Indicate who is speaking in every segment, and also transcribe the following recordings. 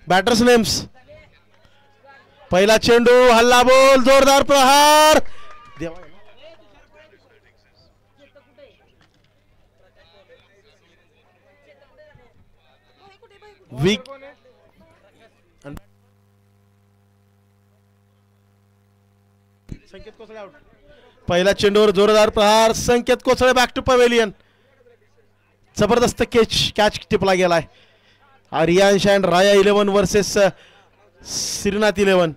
Speaker 1: Batters names. पहिला चेंडू, हल्ला बोल, जोरदार प्रहार. संकेत कोसळे आउट. पहिला चेंडूवर जोरदार प्रहार, Sanket Kosale back to pavilion. जबरदस्त कॅच टिपला गेलाय. Aaryansh and Raya 11 versus Shrinath 11.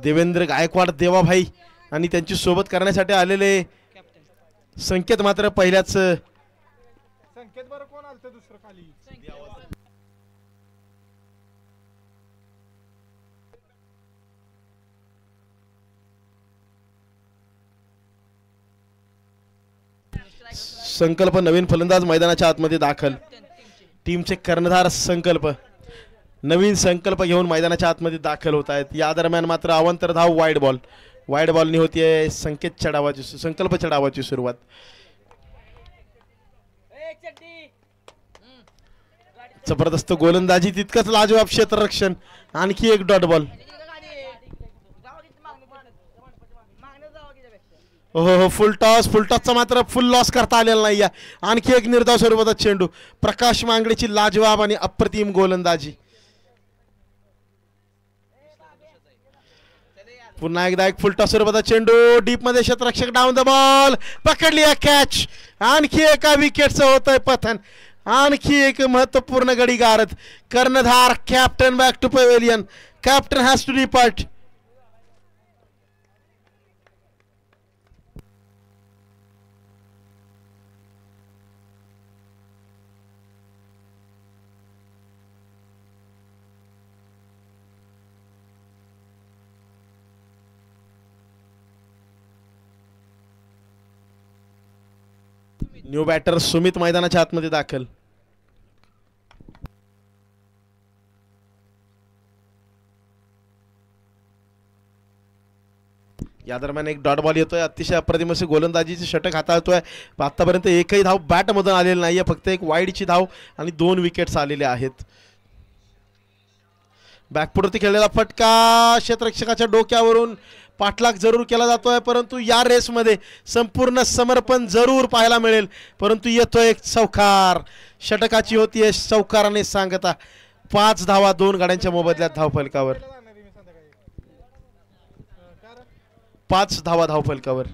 Speaker 1: देवेंद्र गायकवाड, देवाभाई आणि त्यांची सोबत करण्यासाठी आलेले संकेत मात्र पहिल्याच. संकेत बरं कोण आलते दुसरं खाली. संकल्प नवीन फलंदाज मैदानाच्या आतमध्ये दाखल. टीमचे कर्णधार संकल्प नवीन संकल्प घेऊन मैदानाच्या आतमध्ये दाखल होत आहेत. या दरम्यान मात्र अवांतर धाव वाईड बॉल. वाईड बॉलनी होतीये संकेतच्या डावाची, संकल्पच्या डावाची सुरुवात. जबरदस्त गोलंदाजी, तितकंच लाजवाब क्षेत्ररक्षण. आणखी एक डॉट बॉल. हो फुल टॉसचा मात्र फुल लॉस करता आलेला नाही. आणखी एक निर्धाव स्वरूपाचा चेंडू. प्रकाश मांगडेची लाजवाब आणि अप्रतिम गोलंदाजी. पुन्हा एकदा एक फुलटॉस स्वरूपाचा चेंडू, डीप मध्ये क्षेत्ररक्षक डाऊन द बॉल, पकडली कॅच. आणखी एका विकेटचं होतंय पतन. आणखी एक महत्वपूर्ण गडी गारद. कर्णधार captain back to pavilion. Captain has to depart. New batter Sumit मैदानाच्या आतमध्ये दाखल. या दरम्यान एक डॉट बॉल येतोय. अतिशय अप्रतिम अशी गोलंदाजीचे षटक हाताळतोय. आतापर्यंत एकही धाव बॅट मधून आलेली नाहीये. फक्त एक वाईडची धाव आणि 2 विकेट्स आलेले आहेत. बॅकफुटवरती खेळलेला फटका, क्षेत्ररक्षकाच्या डोक्यावरून पाठलाग जरूर केला जातोय. परंतु या रेसमध्ये संपूर्ण समर्पण जरूर पाहायला मिळेल. परंतु येतोय एक चौकार. षटकाची होतीये चौकाराने सांगता. 5 धावा 2 गाड्यांच्या मोबदल्यात धावफलकावर. 5 धावा धावफलकावर.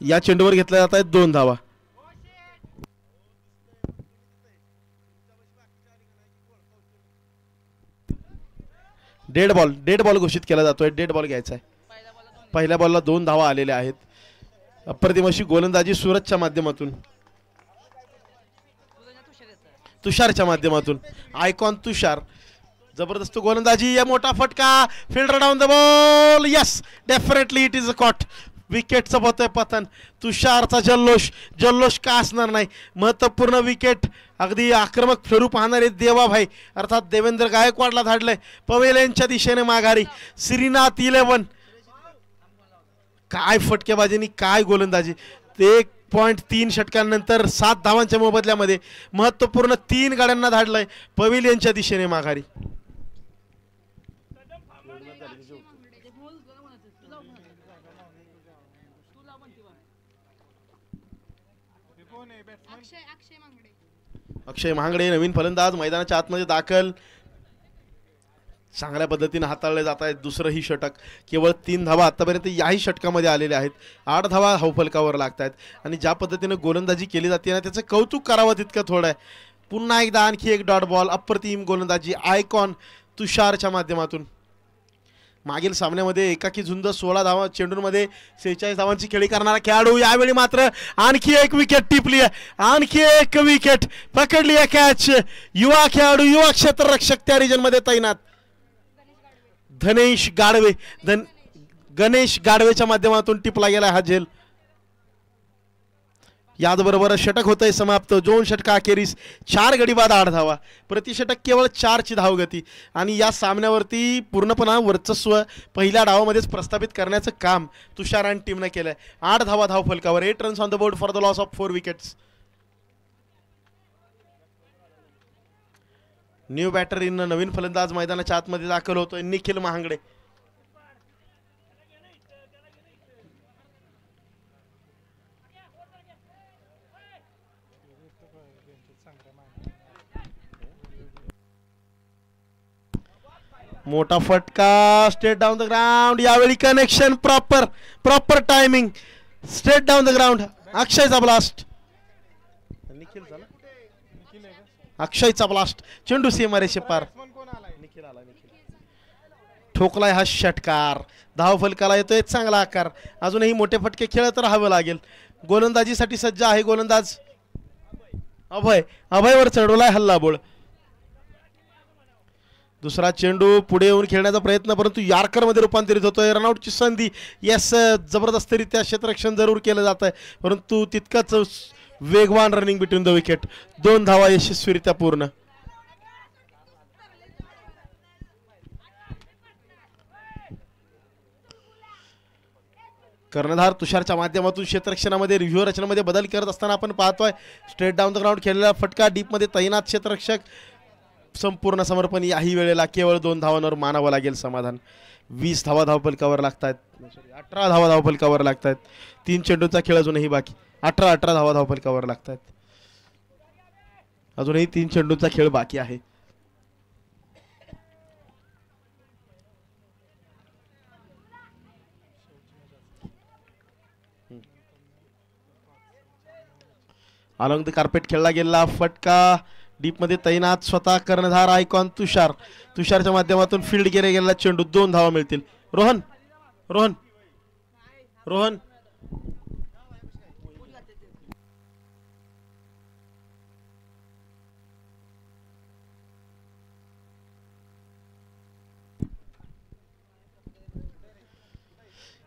Speaker 1: या चेंडूवर घेतल्या जात आहेत 2 धावा. डेड बॉल घोषित केला जातोय. डेड बॉल घ्यायचा आहे. पहिल्या बॉलला 2 धावा आलेल्या आहेत. अप्रतिम अशी गोलंदाजी सूरजच्या माध्यमातून, तुषारच्या माध्यमातून. आयकॉन तुषार, जबरदस्त गोलंदाजी. या मोठा फटका, fielder down the ball. Yes, definitely it is a caught. विकेटचं होतंय पतन. तुषारचा जल्लोष का असणार नाही. महत्वपूर्ण विकेट. अगदी आक्रमक फिरू पाहणारे देवाभाई अर्थात देवेंद्र गायकवाडला धाडलंय. पवेलियनच्या दिशेने माघारी श्रीनाथ 11. काय फटकेबाजीनी, काय गोलंदाजी. 1.3 षटकांनंतर 7 धावांच्या मोबदल्यामध्ये महत्वपूर्ण 3 गाड्यांना धाडलंय. पवेलियनच्या दिशेने माघारी. अक्षय महांगडे नवीन फलंदाज मैदानाच्या आतमध्ये दाखल. चांगल्या पद्धतीने हाताळले जात आहेत. दुसरंही षटक. केवळ 3 धावा आतापर्यंत याही षटकामध्ये आलेल्या आहेत. 8 धावा धावफलकावर लागत आहेत आणि ज्या पद्धतीने गोलंदाजी केली जाते ना त्याचं कौतुक करावं तितकं थोडं आहे. पुन्हा एकदा आणखी एक डॉट बॉल. अप्रतिम गोलंदाजी आयकॉन तुषारच्या माध्यमातून. मागील सामन्यामध्ये एकाकी झुंज 16 धावा चेंडूंमध्ये 46 धावांची खेळी करणारा खेळाडू यावेळी मात्र आणखी एक विकेट टिपली आहे. आणखी एक विकेट पकडली आहे. कॅच. युवा खेळाडू युवा क्षेत्ररक्षक त्या रिजनमध्ये तैनात गणेश गाडवेच्या माध्यमातून टिपला गेला हा झेल. याचबरोबर षटक होतंय समाप्त. 2 षटका अखेरीस 4 गडी बाद 8 धावा. प्रतिषटक केवळ 4ची धावगती आणि या सामन्यावरती पूर्णपणे वर्चस्व पहिल्या डावामध्येच प्रस्थापित करण्याचं काम तुषार आणि टीमने केलंय. 8 धावा धावफलकावर. 8 runs on the board for the loss of 4 wickets. New batter in नवीन फलंदाज मैदानाच्या आतमध्ये दाखल होतोय निखिल महांगडे. मोठा फटका. Straight down the ground. यावेळी connection proper timing. Straight down the ground. अक्षयचा ब्लास्ट. अक्षयचा ब्लास्ट. चेंडू सीमारेषे पार. ठोकलाय हा षटकार. धावफलकाला येतोय चांगला आकार. अजूनही मोठे फटके खेळत राहावं लागेल. गोलंदाजीसाठी सज्ज आहे गोलंदाज अभयवर चढवलाय हल्लाबोळ. दुसरा चेंडू पुढे येऊन खेळण्याचा प्रयत्न परंतु यॉर्करमध्ये रूपांतरित होतोय. रनआउटची संधी. यस जबरदस्तरित्या क्षेत्ररक्षण जरूर केलं जात आहे परंतु तितकंच वेगवान रनिंग बिटवीन द विकेट. 2 धावा यशस्वीरित्या पूर्ण. कर्णधार तुषारच्या माध्यमातून क्षेत्ररक्षणामध्ये रिव्ह्यू रचनेमध्ये बदल करत असताना आपण पाहतोय. स्ट्रेट डाऊन द ग्राउंड खेळलेला फटका. डीपमध्ये तैनात क्षेत्ररक्षक. संपूर्ण समर्पण. याही वेळेला केवळ 2 धावांवर मानावं लागेल समाधान. 20 धावा धावफलकावर लागतात. 18 धावा धावफलकावर लागतात. 3 चेंडूचा खेळ अजूनही बाकी. 18 धावा धावफलकावर लागतात. अजूनही 3 चेंडूचा खेळ बाकी आहे. अलॉंग द कार्पेट खेळला गेला फटका. डीपमध्ये तैनात स्वतः कर्णधार आयकॉन तुषारच्या माध्यमातून फील्ड केला गेलेला चेंडू. 2 धावा मिळतील. रोहन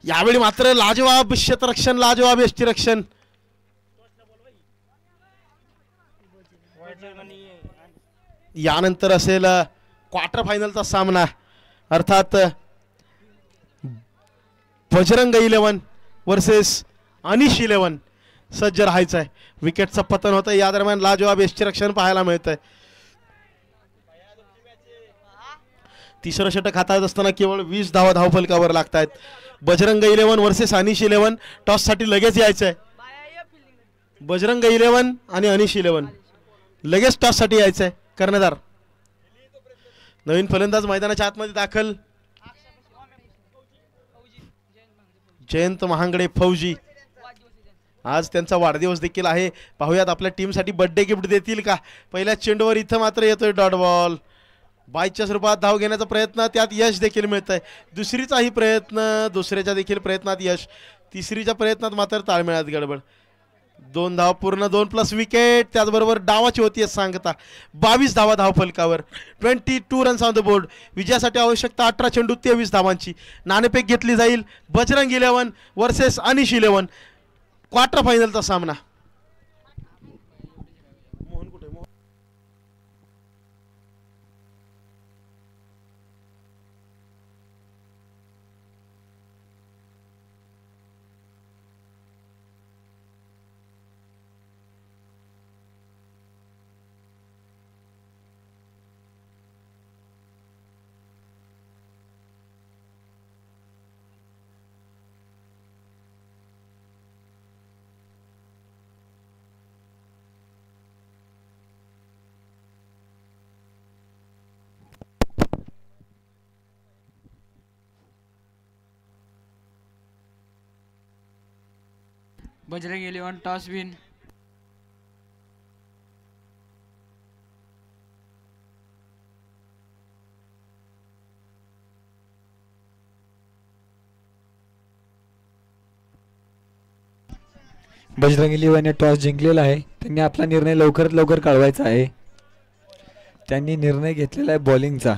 Speaker 1: यावेळी मात्र लाजवाब क्षेत्ररक्षण. लाजवाब यष्टीरक्षण. यानंतर असेल क्वार्टर फायनलचा सामना अर्थात बजरंग 11 वर्सेस अनिश 11. सज्ज राहायचं आहे. विकेटचं पतन होतं. या दरम्यान लाजवाब यष्टीरक्षण पाहायला मिळतंय. तिसरं षटक हाताळत असताना केवळ 20 धावा धावफलकावर लागत आहेत. बजरंग 11 वर्सेस अनिश 11. टॉससाठी लगेच यायचं आहे. बजरंग 11 आणि अनिश 11 लगेच टॉससाठी यायचं आहे. कर्णधार नवीन फलंदाज मैदानाच्या आतमध्ये दाखल. जयंत महांगडे फौजी. आज त्यांचा वाढदिवस देखील आहे. पाहूयात आपल्या टीमसाठी बर्थडे गिफ्ट देतील का. पहिल्या चेंडूवर इथं मात्र येतोय डॉट बॉल. बाईच्या स्वरूपात धाव घेण्याचा प्रयत्न. त्यात यश देखील मिळत आहे. दुसरीचाही प्रयत्न. दुसऱ्याच्या देखील प्रयत्नात यश. तिसरीच्या प्रयत्नात मात्र ताळमेळात गडबड. 2 धावा पूर्ण. 2+ विकेट. त्याचबरोबर डावाची होती सांगता. 22 धावा धावफलकावर. 22 रन्स ऑन द बोर्ड. विजयासाठी आवश्यकता 18 चेंडू 23 धावांची. नाणेफेक घेतली जाईल. बजरंग 11 वर्सेस अनिश 11. क्वार्टर फायनलचा सामना.
Speaker 2: Bajrang eleven toss win.
Speaker 3: Bajrang इलेव्हनने टॉस जिंकलेला आहे. त्यांनी आपला निर्णय लवकरात लवकर कळवायचा आहे. त्यांनी निर्णय घेतलेला आहे बॉलिंगचा.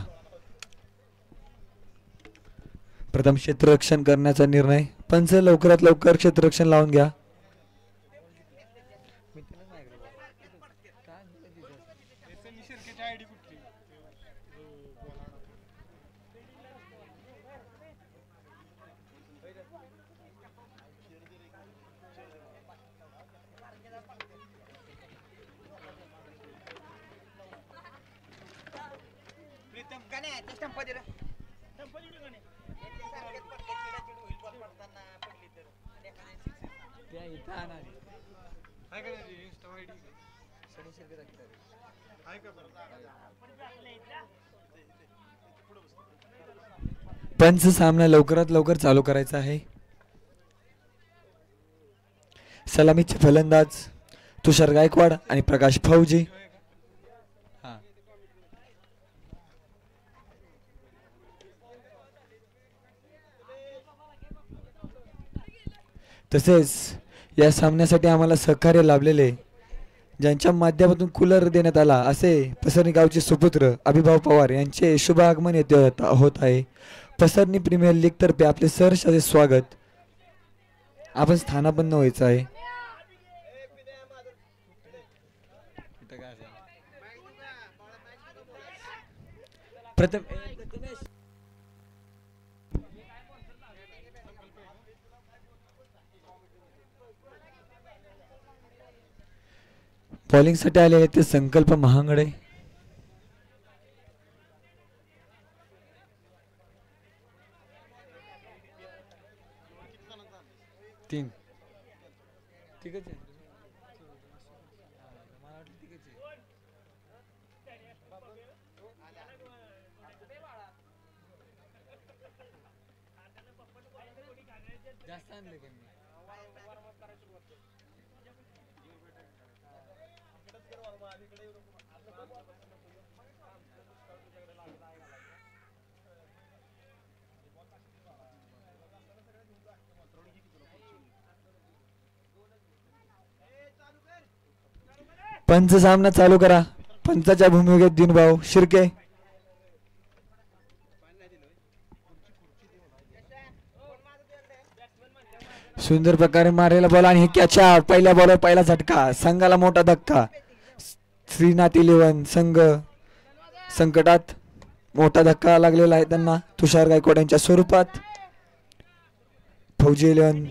Speaker 3: प्रथम क्षेत्ररक्षण करण्याचा निर्णय. पंच लवकरात लवकर क्षेत्ररक्षण लावून घ्या. पंच सामना लवकरात लवकर चालू करायचा आहे. सलामीचे फलंदाज तुषार गायकवाड आणि प्रकाश फौजी. तसेच या सामन्यासाठी आम्हाला सहकार्य लाभलेले, ज्यांच्या माध्यमातून कूलर देण्यात आला, असे पसरणी गावचे सुपुत्र अभिभाव पवार यांचे शुभ आगमन येथे होत आहे. पसरणी प्रीमियर लीग तर्फे आपले सहर्ष स्वागत. आपण स्थानापन्न व्हायचं आहे. प्रथम बॉलिंग साठी आलेले ते संकल्प महांगडे. तीन ठीकच आहे. जास्त आणले त्यांनी. पंच सामना चालू करा. पंचाच्या भूमिकेत दिनभाऊ शिर्के. सुंदर प्रकारे मारलेला बॉल आणि हे कॅच आउट. पहिल्या बॉलवर पहिला झटका. संघाला मोठा धक्का. श्रीनाथ इलेव्हन संघ संकटात. मोठा धक्का लागलेला आहे त्यांना तुषार गायकवाड यांच्या स्वरूपात. फौजी इलेव्हन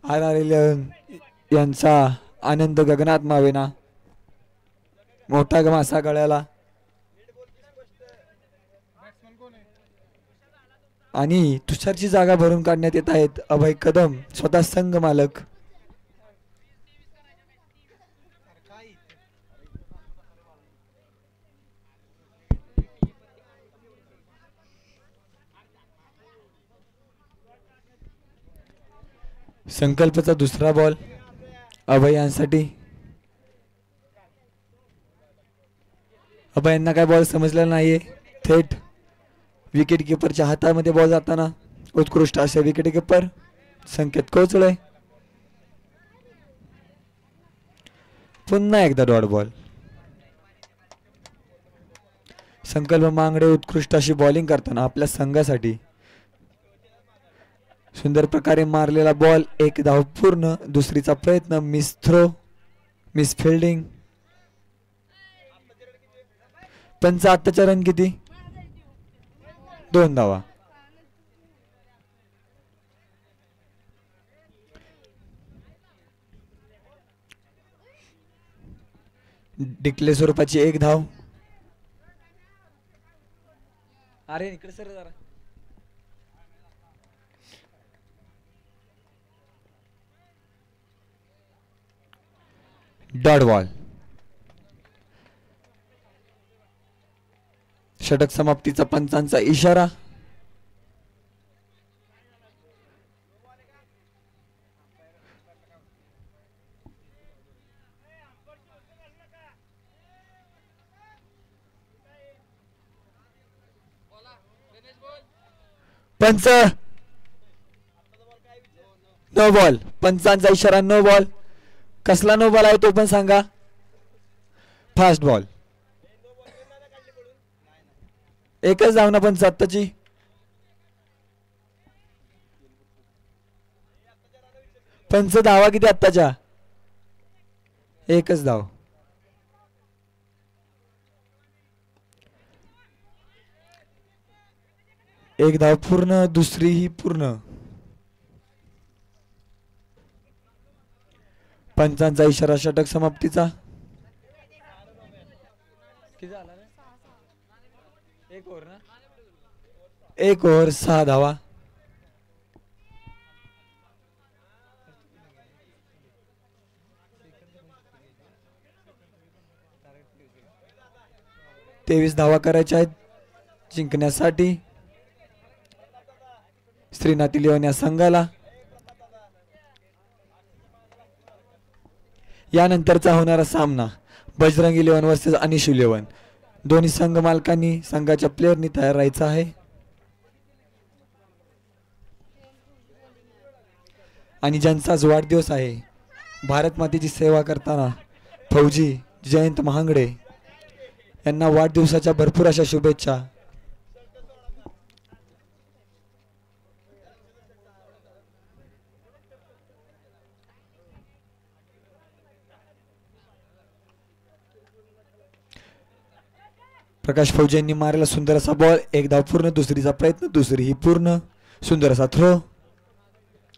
Speaker 3: RR इलेव्हन यांचा आनंद गगनात मावेना. मोठा मासा गळ्याला. आणि तुषारची जागा भरून काढण्यात येत आहेत अभय कदम, स्वतः संघ मालक. संकल्पचा दुसरा बॉल अभय यांसाठी. अभय यांना काय बॉल समजलेला नाहीये. थेट विकेट किपरच्या हातामध्ये बॉल जाताना उत्कृष्ट असे विकेट किपर संकेत कोचळे. पुन्हा एकदा डॉट बॉल. संकल्प मांगडे उत्कृष्ट अशी बॉलिंग करताना आपल्या संघासाठी. सुंदर प्रकारे मारलेला बॉल. एक धाव पूर्ण. दुसरीचा प्रयत्न मिस थ्रो, मिस फिल्डिंग. पंच आत्ताचा रन किती? 2 धावा. डिक्ले स्वरूपाची 1 धाव. अरे इकडे सर जरा. Dot ball. षटक समाप्तीचा पंचांचा इशारा. पंच नो बॉल. पंचांचा इशारा नो बॉल. कसला नो बॉल आहे तो पण सांगा. Fast ball. एकच धाव ना पंच आत्ताची. पंच धावा किती आत्ताच्या. एकच धाव. एक धाव पूर्ण दुसरी ही पूर्ण. पंचांचा इशारा षटक समाप्तीचा. एक ओव्हर 6 धावा. तेवीस धावा करायच्या आहेत जिंकण्यासाठी श्रीनाथ इलेव्हन या संघाला. यानंतरचा होणारा सामना बजरंग इलेव्हन वर्सेस अनिश इलेव्हन. दोन्ही संघ मालकांनी संघाच्या प्लेअरनी तयार राहायचं आहे. आणि ज्यांचा आज वाढदिवस आहे भारत मातेची सेवा करताना फौजी जयंत महांगडे यांना वाढदिवसाच्या भरपूर अशा शुभेच्छा. प्रकाश फौजी यांनी मारला सुंदर असा बॉल. एक धाव पूर्ण. दुसरीचा प्रयत्न. दुसरी ही पूर्ण. सुंदर असा थ्रो.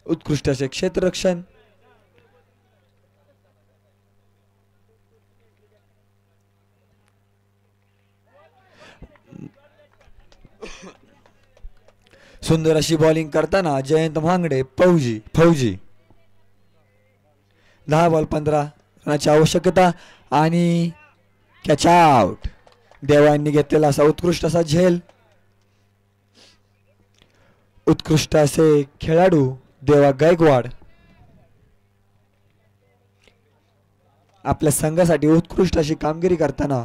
Speaker 3: उत्कृष्ट असे क्षेत्ररक्षण. सुंदर अशी बॉलिंग करताना जयंत महांगडे फौजी 10 बॉल 15 रनाची आवश्यकता आणि कॅच आउट. देवांनी घेतलेला असा उत्कृष्ट असा झेल. उत्कृष्ट असे खेळाडू देवा गायकवाड आपल्या संघासाठी उत्कृष्ट अशी कामगिरी करताना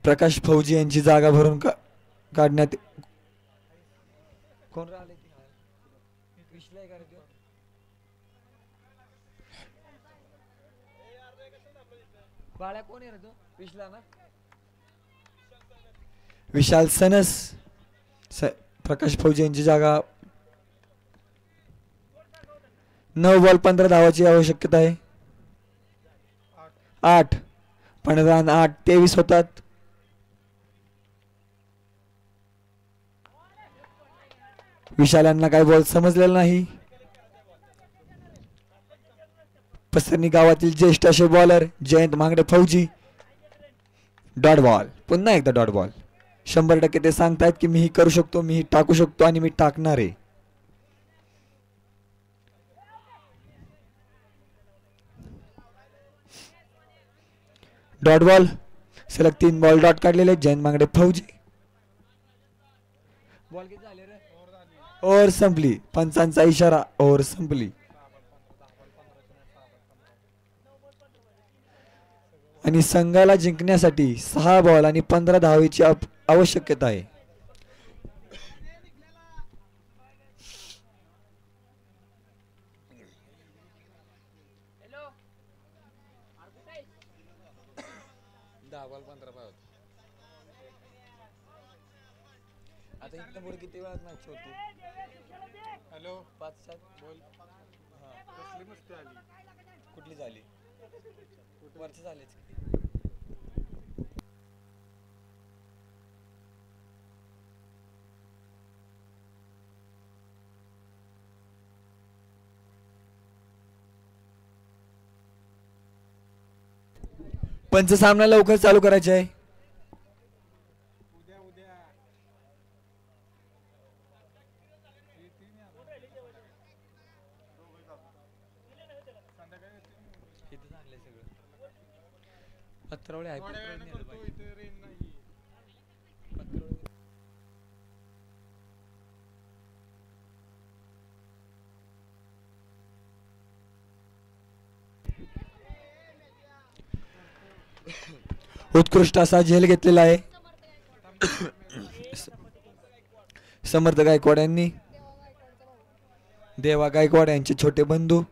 Speaker 3: प्रकाश फौजी यांची जागा भरून काढण्यात. कोण राहिले बाळा कोण आहे रे तो. विश्ला ना. विशाल सनस. प्रकाश फौजी यांची जागा. 9 बॉल 15 धावाची आवश्यकता आहे. 8 15 आणि 8 23 होतात. विशाल यांना काही बॉल समजलेला नाही. पसरणी गावातील ज्येष्ठ असे बॉलर जयंत महांगडे फौजी. Dot ball. पुन्हा एकदा डॉट बॉल. 100% ते सांगतायत की मीही करू शकतो, मीही टाकू शकतो आणि मी टाकणार आहे. Dot ball. सलग 3 बॉल डॉट काढलेले जयंत महांगडे फौजी. बॉल किती झाले रे. ओव्हर संपली. पंचांचा इशारा. ओव्हर संपली. आणि संघाला जिंकण्यासाठी 6 बॉल आणि 15 धावेची आवश्यकता आहे. आता इथं पुढे किती वेळात मॅच होती. हॅलो 5-7 बोल. कसली मस्ती आली. कुठली झाली. वरची झालीच. पंच सामना लवकर चालू करायचा आहे. पत्रावळे आहे,
Speaker 2: थोड्या
Speaker 3: पत्रावळे
Speaker 2: वेळानं
Speaker 3: नेलं
Speaker 2: करतो
Speaker 3: पाहिजे.
Speaker 2: इथे रेंज नाही.
Speaker 3: पत्रावळे. उत्कृष्ट असा झेल घेतलेला आहे समर्थ गायकवाड यांनी. देवा गायकवाड यांचे छोटे बंधू.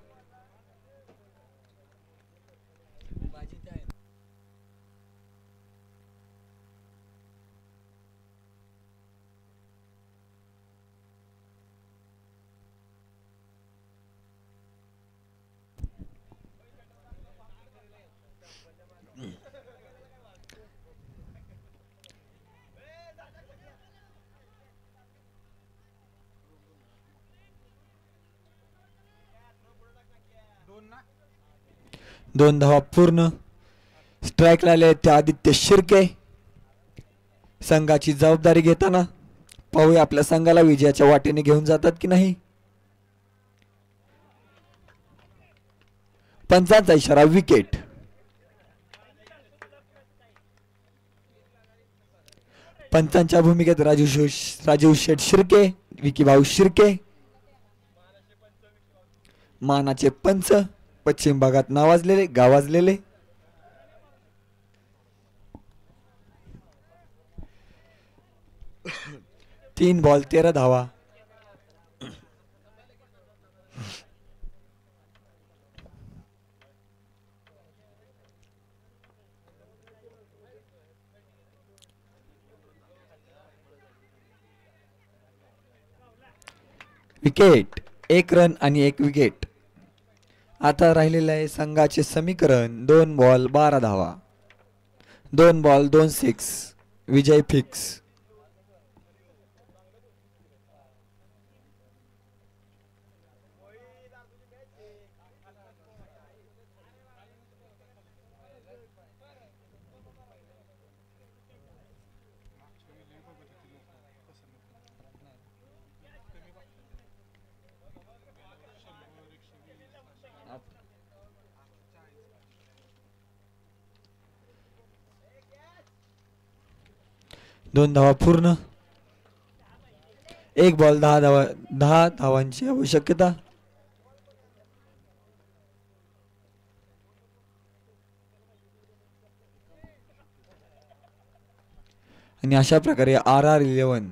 Speaker 2: दोन ना.
Speaker 3: 2 धावा पूर्ण. स्ट्राईक आले ते आदित्य शिर्के. संघाची जबाबदारी घेताना पाहूया आपल्या संघाला विजयाच्या वाटेने घेऊन जातात की नाही. पंचांचा इशारा विकेट. पंचांच्या भूमिकेत राजीव शेठ शिर्के, विकी भाऊ शिर्के. मानाचे पंच पश्चिम भागात नावाजलेले गावाजलेले. तीन बॉल 13 धावा. विकेट. 1 रन आणि 1 विकेट. आता राहिलेले आहे संघाचे समीकरण 2 बॉल 12 धावा. 2 बॉल 2 सिक्स. विजय फिक्स. दोन धावा पूर्ण. 1 बॉल 10 धावा. 10 धावांची आवश्यकता. आणि अशा प्रकारे RR11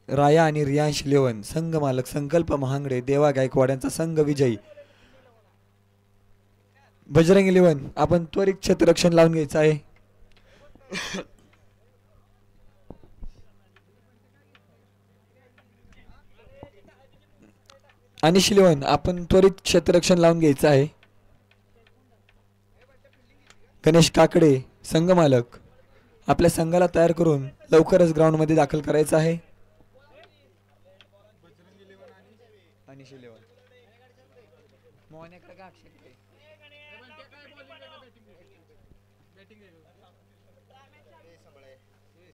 Speaker 3: राया आणि रियांश 11 संघ मालक संकल्प महांगडे देवा गायकवाड यांचा संघ विजयी. बजरंग 11 आपण त्वरित क्षेत्ररक्षण लावून घ्यायचं आहे. आणि 11 आपण त्वरित क्षेत्ररक्षण लावून घ्यायचं आहे. गणेश काकडे संघ मालक आपल्या संघाला तयार करून लवकरच ग्राउंड मध्ये दाखल करायचं आहे. आणि 11 मोहनेकडे का अक्षय
Speaker 2: बॅटिंग